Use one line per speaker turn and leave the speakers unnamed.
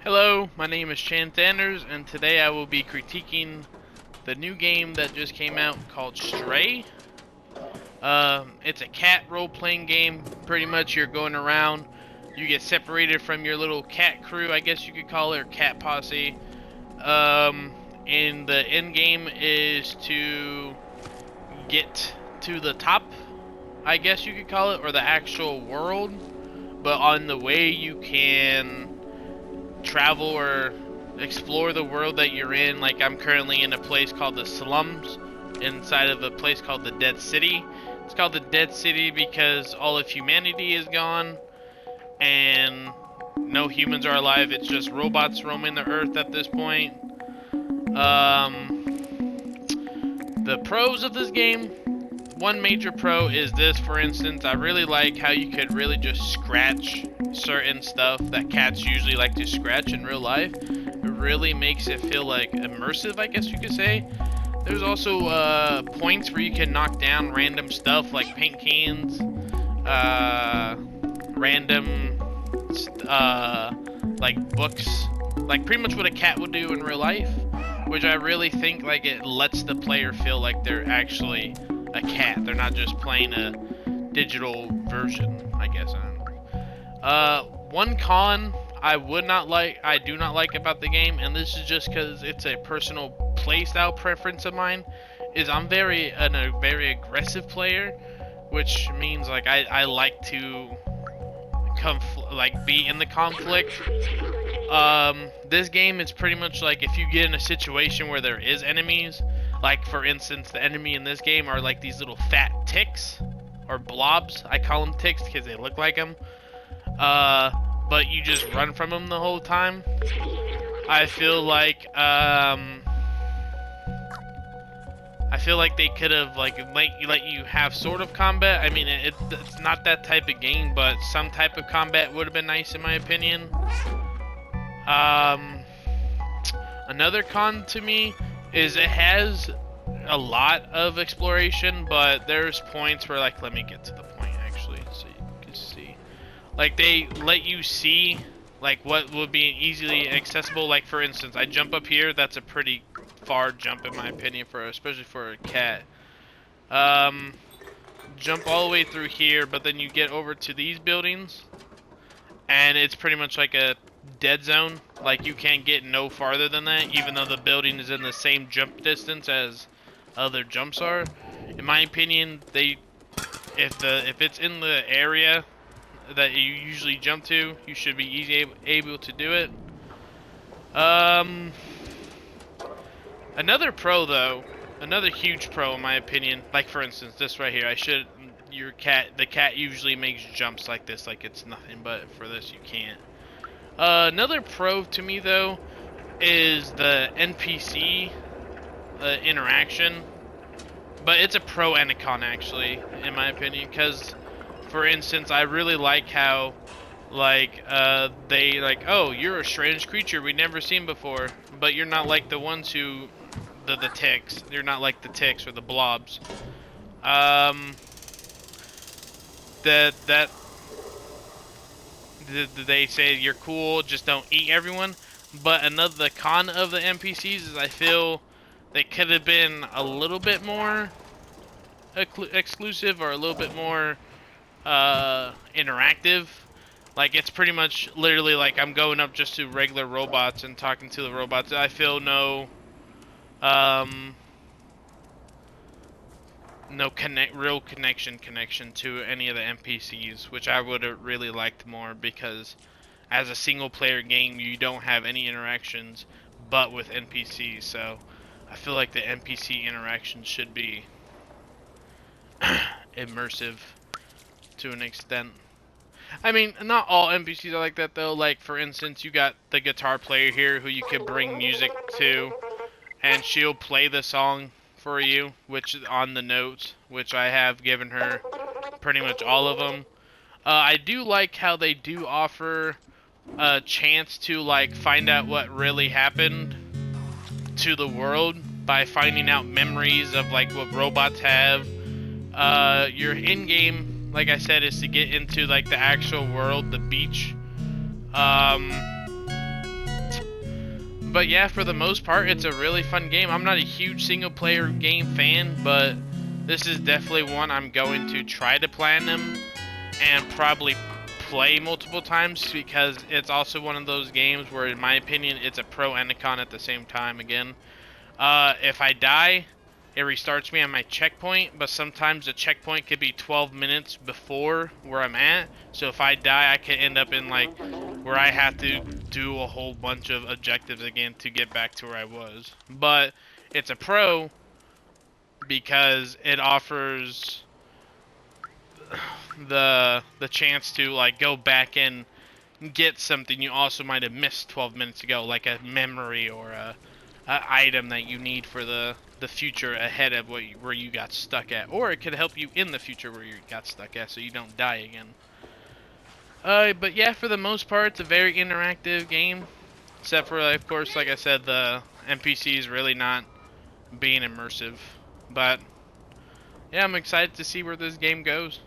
Hello, my name is Chance Anders, and today I will be critiquing the new game that just came out called Stray. It's a cat role-playing game. Pretty much you're going around, you get separated from your little cat crew, I guess you could call it, or cat posse. And the end game is to get to the top, I guess you could call it, or the actual world. But on the way you can travel or explore the world that you're in. Like, I'm currently in a place called the Slums, inside of a place called the Dead City. It's called the Dead City because all of humanity is gone and no humans are alive. It's just robots roaming the earth at this point. The pros of this game, one major pro is this. For instance, I really like how you could really just scratch certain stuff that cats usually like to scratch in real life. It really makes it feel like immersive, I guess you could say. There's also points where you can knock down random stuff like paint cans, random like books, like pretty much what a cat would do in real life, which I really think like it lets the player feel like they're actually a cat. They're not just playing a digital version, I guess. One con I do not like about the game, and this is just because it's a personal playstyle preference of mine, is I'm a very aggressive player, which means like I like to be in the conflict. This game is pretty much like if you get in a situation where there is enemies, like for instance, the enemy in this game are like these little fat ticks or blobs. I call them ticks because they look like them. But you just run from them the whole time. I feel like they could have like let you have sort of combat. I mean, it's not that type of game, but some type of combat would have been nice in my opinion. Another con to me is it has a lot of exploration, but there's points where, like, let me get to the point actually so you can see. Like, they let you see like what would be easily accessible. Like for instance, I jump up here, that's a pretty far jump in my opinion, especially for a cat. Jump all the way through here, but then you get over to these buildings and it's pretty much like a dead zone. Like, you can't get no farther than that, even though the building is in the same jump distance as other jumps are. In my opinion, if it's in the area that you usually jump to, you should be able to do it. Another pro though, another huge pro in my opinion, like for instance this right here, the cat usually makes jumps like this, like it's nothing, but for this you can't. Another pro to me though is the NPC interaction, but it's a pro and a con actually in my opinion, because for instance I really like how they like, oh, you're a strange creature we've never seen before, but you're not like the ones who the ticks. You're not like the ticks or the blobs. They say you're cool, just don't eat everyone. But the con of the NPCs is I feel they could have been a little bit more exclusive or a little bit more interactive. Like, it's pretty much literally like I'm going up just to regular robots and talking to the robots. I feel no real connection to any of the NPCs, which I would have really liked more, because as a single player game you don't have any interactions but with NPCs. So I feel like the NPC interactions should be immersive to an extent. I mean, not all NPCs are like that though. Like for instance, you got the guitar player here who you can bring music to, and she'll play the song for you, which is on the notes, which I have given her pretty much all of them. I do like how they do offer a chance to like find out what really happened to the world by finding out memories of like what robots have. Your in-game, like I said, is to get into like the actual world, the beach. But yeah, for the most part, it's a really fun game. I'm not a huge single player game fan, but this is definitely one I'm going to try to platinum and probably play multiple times, because it's also one of those games where, in my opinion, it's a pro and a con at the same time. Again, if I die, it restarts me on my checkpoint, but sometimes the checkpoint could be 12 minutes before where I'm at. So if I die, I could end up in like where I have to do a whole bunch of objectives again to get back to where I was. But it's a pro because it offers the chance to like go back and get something you also might have missed 12 minutes ago, like a memory or a item that you need for the future ahead of where you got stuck at, or it could help you in the future where you got stuck at, so you don't die again. But yeah, for the most part, it's a very interactive game, except for, of course, like I said, the NPCs really not being immersive. But yeah, I'm excited to see where this game goes.